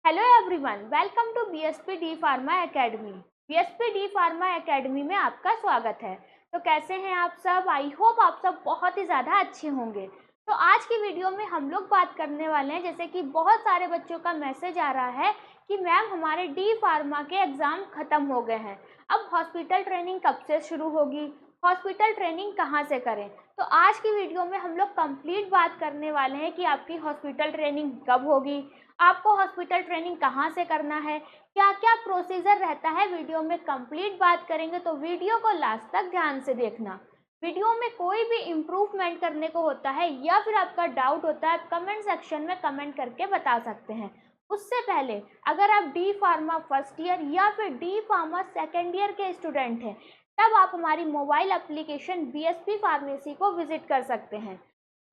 Hello everyone, welcome to BSP D pharma academy. BSP D pharma academy में आपका स्वागत है। तो कैसे हैं आप सब? आई होप आप सब बहुत ही ज़्यादा अच्छे होंगे। तो आज की वीडियो में हम लोग बात करने वाले हैं, जैसे कि बहुत सारे बच्चों का मैसेज आ रहा है कि मैम हमारे डी फार्मा के एग्ज़ाम ख़त्म हो गए हैं, अब हॉस्पिटल ट्रेनिंग कब से शुरू होगी, हॉस्पिटल ट्रेनिंग कहाँ से करें। तो आज की वीडियो में हम लोग कंप्लीट बात करने वाले हैं कि आपकी हॉस्पिटल ट्रेनिंग कब होगी, आपको हॉस्पिटल ट्रेनिंग कहाँ से करना है, क्या क्या प्रोसीजर रहता है, वीडियो में कंप्लीट बात करेंगे। तो वीडियो को लास्ट तक ध्यान से देखना। वीडियो में कोई भी इम्प्रूवमेंट करने को होता है या फिर आपका डाउट होता है, आप कमेंट सेक्शन में कमेंट करके बता सकते हैं। उससे पहले अगर आप डी फार्मा फर्स्ट ईयर या फिर डी फार्मा सेकेंड ईयर के स्टूडेंट हैं, तब आप हमारी मोबाइल एप्लीकेशन बीएसपी फार्मेसी को विजिट कर सकते हैं,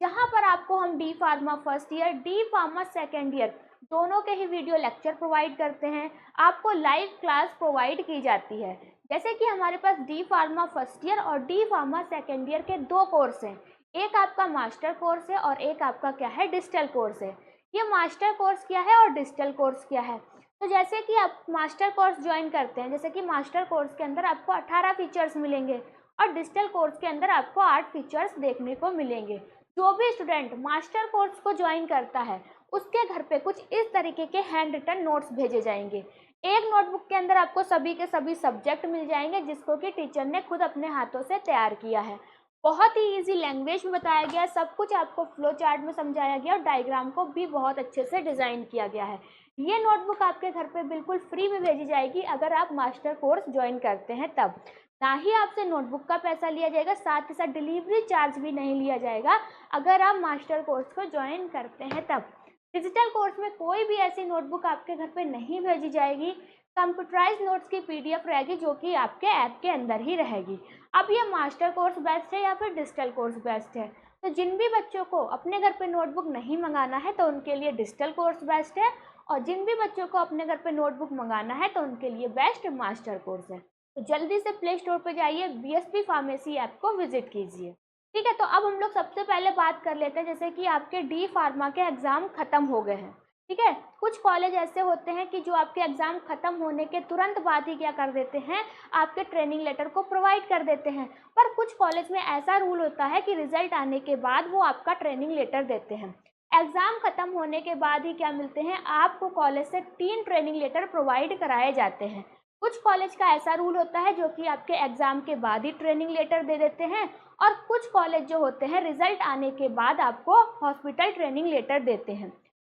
जहाँ पर आपको हम D pharma first year, D pharma second year दोनों के ही वीडियो लेक्चर प्रोवाइड करते हैं। आपको लाइव क्लास प्रोवाइड की जाती है। जैसे कि हमारे पास डी फार्मा फर्स्ट ईयर और डी फार्मा सेकेंड ईयर के दो कोर्स हैं, एक आपका मास्टर कोर्स है और एक आपका क्या है, डिजिटल कोर्स है। ये मास्टर कोर्स क्या है और डिजिटल कोर्स क्या है? तो जैसे कि आप मास्टर कोर्स ज्वाइन करते हैं, जैसे कि मास्टर कोर्स के अंदर आपको 18 फीचर्स मिलेंगे और डिजिटल कोर्स के अंदर आपको 8 फीचर्स देखने को मिलेंगे। जो भी स्टूडेंट मास्टर कोर्स को ज्वाइन करता है, उसके घर पे कुछ इस तरीके के हैंड रिटन नोट्स भेजे जाएंगे। एक नोटबुक के अंदर आपको सभी के सभी सब्जेक्ट मिल जाएंगे, जिसको कि टीचर ने खुद अपने हाथों से तैयार किया है। बहुत ही इजी लैंग्वेज में बताया गया, सब कुछ आपको फ्लो चार्ट में समझाया गया और डायग्राम को भी बहुत अच्छे से डिज़ाइन किया गया है। ये नोटबुक आपके घर पे बिल्कुल फ्री में भेजी जाएगी अगर आप मास्टर कोर्स ज्वाइन करते हैं तब। ना ही आपसे नोटबुक का पैसा लिया जाएगा, साथ ही साथ डिलीवरी चार्ज भी नहीं लिया जाएगा अगर आप मास्टर कोर्स को ज्वाइन करते हैं तब। डिजिटल कोर्स में कोई भी ऐसी नोटबुक आपके घर पे नहीं भेजी जाएगी, कंप्यूटराइज नोट्स की पीडीएफ रहेगी जो कि आपके ऐप के अंदर ही रहेगी। अब ये मास्टर कोर्स बेस्ट है या फिर डिजिटल कोर्स बेस्ट है? तो जिन भी बच्चों को अपने घर पे नोटबुक नहीं मंगाना है तो उनके लिए डिजिटल कोर्स बेस्ट है, और जिन भी बच्चों को अपने घर पे नोटबुक मंगाना है तो उनके लिए बेस्ट मास्टर कोर्स है। तो जल्दी से प्ले स्टोर पर जाइए, बीएसपी फार्मेसी ऐप को विजिट कीजिए। ठीक है, तो अब हम लोग सबसे पहले बात कर लेते हैं, जैसे कि आपके डी फार्मा के एग्ज़ाम ख़त्म हो गए हैं। ठीक है, कुछ कॉलेज ऐसे होते हैं कि जो आपके एग्ज़ाम ख़त्म होने के तुरंत बाद ही क्या कर देते हैं, आपके ट्रेनिंग लेटर को प्रोवाइड कर देते हैं। पर कुछ कॉलेज में ऐसा रूल होता है कि रिजल्ट आने के बाद वो आपका ट्रेनिंग लेटर देते हैं। एग्ज़ाम ख़त्म होने के बाद ही क्या मिलते हैं, आपको कॉलेज से 3 ट्रेनिंग लेटर प्रोवाइड कराए जाते हैं। कुछ कॉलेज का ऐसा रूल होता है जो कि आपके एग्ज़ाम के बाद ही ट्रेनिंग लेटर दे देते हैं, और कुछ कॉलेज जो होते हैं रिजल्ट आने के बाद आपको हॉस्पिटल ट्रेनिंग लेटर देते हैं।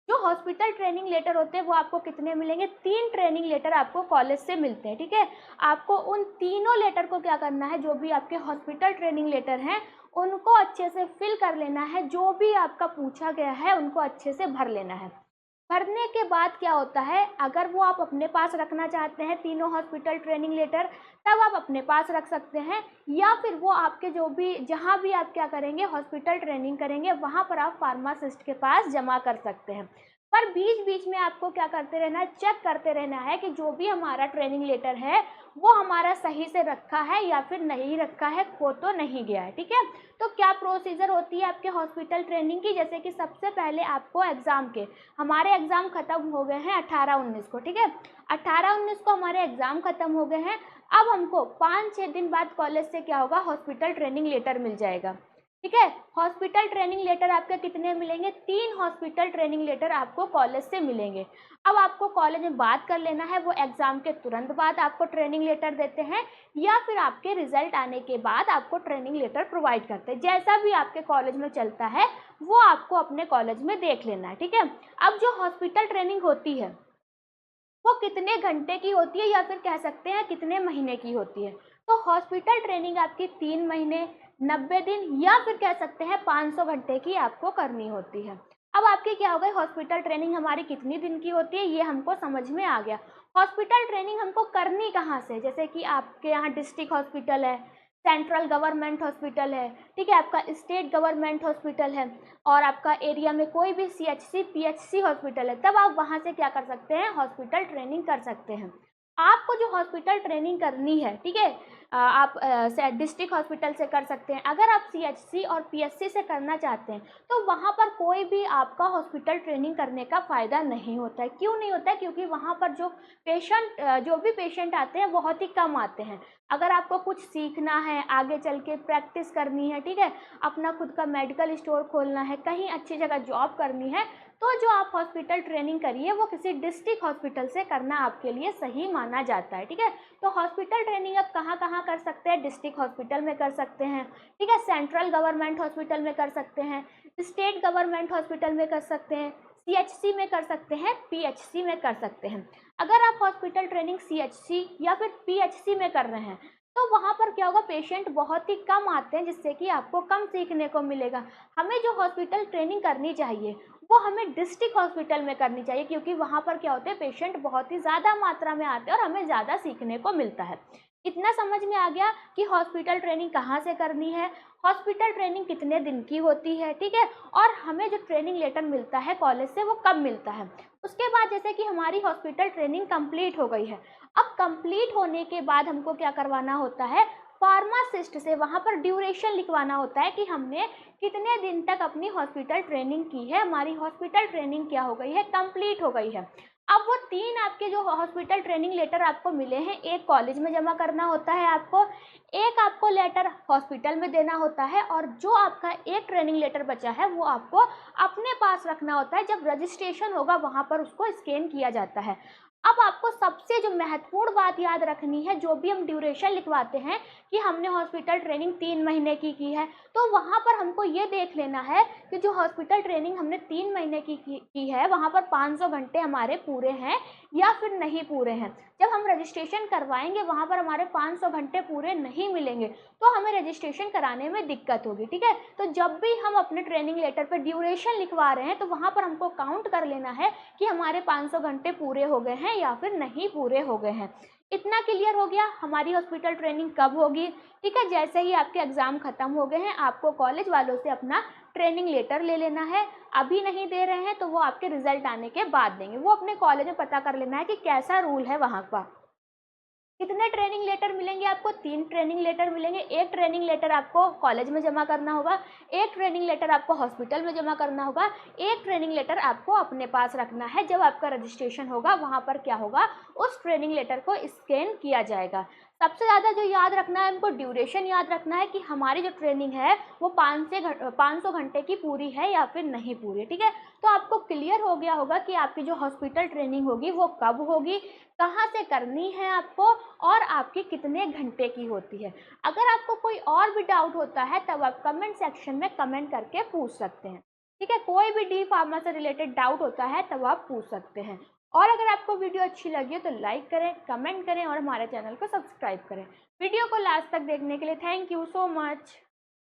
जो हॉस्पिटल ट्रेनिंग लेटर होते हैं वो आपको कितने मिलेंगे, 3 ट्रेनिंग लेटर आपको कॉलेज से मिलते हैं। ठीक है, आपको उन तीनों लेटर को क्या करना है, जो भी आपके हॉस्पिटल ट्रेनिंग लेटर हैं उनको अच्छे से फिल कर लेना है, जो भी आपका पूछा गया है उनको अच्छे से भर लेना है। भरने के बाद क्या होता है, अगर वो आप अपने पास रखना चाहते हैं तीनों हॉस्पिटल ट्रेनिंग लेटर, तब आप अपने पास रख सकते हैं, या फिर वो आपके जो भी जहाँ भी आप क्या करेंगे हॉस्पिटल ट्रेनिंग करेंगे वहाँ पर आप फार्मासिस्ट के पास जमा कर सकते हैं। पर बीच बीच में आपको क्या करते रहना है, चेक करते रहना है कि जो भी हमारा ट्रेनिंग लेटर है वो हमारा सही से रखा है या फिर नहीं रखा है, खो तो नहीं गया है। ठीक है, तो क्या प्रोसीजर होती है आपके हॉस्पिटल ट्रेनिंग की, जैसे कि सबसे पहले आपको एग्ज़ाम के, हमारे एग्ज़ाम ख़त्म हो गए हैं 18-19 को। ठीक है, 18-19 को हमारे एग्ज़ाम ख़त्म हो गए हैं। अब हमको 5-6 दिन बाद कॉलेज से क्या होगा, हॉस्पिटल ट्रेनिंग लेटर मिल जाएगा। ठीक है, हॉस्पिटल ट्रेनिंग लेटर आपके कितने मिलेंगे, 3 हॉस्पिटल ट्रेनिंग लेटर आपको कॉलेज से मिलेंगे। अब आपको कॉलेज में बात कर लेना है, वो एग्ज़ाम के तुरंत बाद आपको ट्रेनिंग लेटर देते हैं या फिर आपके रिजल्ट आने के बाद आपको ट्रेनिंग लेटर प्रोवाइड करते हैं। जैसा भी आपके कॉलेज में चलता है वो आपको अपने कॉलेज में देख लेना है। ठीक है, अब जो हॉस्पिटल ट्रेनिंग होती है वो कितने घंटे की होती है या फिर कह सकते हैं कितने महीने की होती है? तो हॉस्पिटल ट्रेनिंग आपकी 3 महीने, 90 दिन या फिर कह सकते हैं 500 घंटे की आपको करनी होती है। अब आपकी क्या हो गई, हॉस्पिटल ट्रेनिंग हमारी कितनी दिन की होती है ये हमको समझ में आ गया। हॉस्पिटल ट्रेनिंग हमको करनी कहाँ से, जैसे कि आपके यहाँ डिस्ट्रिक्ट हॉस्पिटल है, सेंट्रल गवर्नमेंट हॉस्पिटल है, ठीक है, आपका स्टेट गवर्नमेंट हॉस्पिटल है, और आपका एरिया में कोई भी सीएचसी पीएचसी हॉस्पिटल है, तब आप वहाँ से क्या कर सकते हैं, हॉस्पिटल ट्रेनिंग कर सकते हैं। आपको जो हॉस्पिटल ट्रेनिंग करनी है, ठीक है, आप डिस्ट्रिक्ट हॉस्पिटल से कर सकते हैं। अगर आप CHC और PSC से करना चाहते हैं तो वहाँ पर कोई भी आपका हॉस्पिटल ट्रेनिंग करने का फ़ायदा नहीं होता है। क्यों नहीं होता है? क्योंकि वहाँ पर जो भी पेशेंट आते हैं बहुत ही कम आते हैं। अगर आपको कुछ सीखना है, आगे चल के प्रैक्टिस करनी है, ठीक है, अपना खुद का मेडिकल स्टोर खोलना है, कहीं अच्छी जगह जॉब करनी है, तो जो आप हॉस्पिटल ट्रेनिंग करिए वो किसी डिस्ट्रिक्ट हॉस्पिटल से करना आपके लिए सही माना जाता है। ठीक है, तो हॉस्पिटल ट्रेनिंग आप कहाँ कहाँ कर सकते हैं? डिस्ट्रिक्ट हॉस्पिटल में कर सकते हैं, ठीक है, सेंट्रल गवर्नमेंट हॉस्पिटल में कर सकते हैं, स्टेट गवर्नमेंट हॉस्पिटल में कर सकते हैं, CHC में कर सकते हैं, PHC में कर सकते हैं। अगर आप हॉस्पिटल ट्रेनिंग CHC या फिर PHC में कर रहे हैं तो वहाँ पर क्या होगा, पेशेंट बहुत ही कम आते हैं, जिससे कि आपको कम सीखने को मिलेगा। हमें जो हॉस्पिटल ट्रेनिंग करनी चाहिए वो हमें डिस्ट्रिक्ट हॉस्पिटल में करनी चाहिए, क्योंकि वहाँ पर क्या होते हैं, पेशेंट बहुत ही ज़्यादा मात्रा में आते हैं और हमें ज़्यादा सीखने को मिलता है। इतना समझ में आ गया कि हॉस्पिटल ट्रेनिंग कहाँ से करनी है, हॉस्पिटल ट्रेनिंग कितने दिन की होती है, ठीक है, और हमें जो ट्रेनिंग लेटर मिलता है कॉलेज से वो कब मिलता है। उसके बाद जैसे कि हमारी हॉस्पिटल ट्रेनिंग कंप्लीट हो गई है, अब कंप्लीट होने के बाद हमको क्या करवाना होता है, फार्मासिस्ट से वहाँ पर ड्यूरेशन लिखवाना होता है कि हमने कितने दिन तक अपनी हॉस्पिटल ट्रेनिंग की है, हमारी हॉस्पिटल ट्रेनिंग क्या हो गई है, कंप्लीट हो गई है। अब वो 3 आपके जो हॉस्पिटल ट्रेनिंग लेटर आपको मिले हैं, एक कॉलेज में जमा करना होता है आपको, एक आपको लेटर हॉस्पिटल में देना होता है, और जो आपका एक ट्रेनिंग लेटर बचा है वो आपको अपने पास रखना होता है। जब रजिस्ट्रेशन होगा वहाँ पर उसको स्कैन किया जाता है। अब आपको सबसे जो महत्वपूर्ण बात याद रखनी है, जो भी हम ड्यूरेशन लिखवाते हैं कि हमने हॉस्पिटल ट्रेनिंग 3 महीने की है, तो वहाँ पर हमको ये देख लेना है कि जो हॉस्पिटल ट्रेनिंग हमने 3 महीने की है वहाँ पर 500 घंटे हमारे पूरे हैं या फिर नहीं पूरे हैं। जब हम रजिस्ट्रेशन करवाएंगे वहाँ पर हमारे 500 घंटे पूरे नहीं मिलेंगे तो हमें रजिस्ट्रेशन कराने में दिक्कत होगी। ठीक है, तो जब भी हम अपने ट्रेनिंग लेटर पर ड्यूरेशन लिखवा रहे हैं तो वहाँ पर हमको काउंट कर लेना है कि हमारे 500 घंटे पूरे हो गए हैं या फिर नहीं पूरे हो गए हैं। इतना क्लियर हो गया हमारी हॉस्पिटल ट्रेनिंग कब होगी। ठीक है, जैसे ही आपके एग्ज़ाम ख़त्म हो गए हैं आपको कॉलेज वालों से अपना ट्रेनिंग लेटर ले लेना है। अभी नहीं दे रहे हैं तो वो आपके रिजल्ट आने के बाद देंगे। वो अपने कॉलेज में पता कर लेना है कि कैसा रूल है वहाँ का। कितने ट्रेनिंग लेटर मिलेंगे आपको? 3 ट्रेनिंग लेटर मिलेंगे। एक ट्रेनिंग लेटर आपको कॉलेज में जमा करना होगा, एक ट्रेनिंग लेटर आपको हॉस्पिटल में जमा करना होगा, एक ट्रेनिंग लेटर आपको अपने पास रखना है। जब आपका रजिस्ट्रेशन होगा वहाँ पर क्या होगा, उस ट्रेनिंग लेटर को स्कैन किया जाएगा। सबसे ज़्यादा जो याद रखना है हमको, ड्यूरेशन याद रखना है कि हमारी जो ट्रेनिंग है वो 500 घंटे की पूरी है या फिर नहीं पूरी। ठीक है, तो आपको क्लियर हो गया होगा कि आपकी जो हॉस्पिटल ट्रेनिंग होगी वो कब होगी, कहाँ से करनी है आपको, और आपकी कितने घंटे की होती है। अगर आपको कोई और भी डाउट होता है तब आप कमेंट सेक्शन में कमेंट करके पूछ सकते हैं। ठीक है, कोई भी डी फार्मा से रिलेटेड डाउट होता है तब आप पूछ सकते हैं। और अगर आपको वीडियो अच्छी लगी हो तो लाइक करें, कमेंट करें और हमारे चैनल को सब्सक्राइब करें। वीडियो को लास्ट तक देखने के लिए थैंक यू सो मच।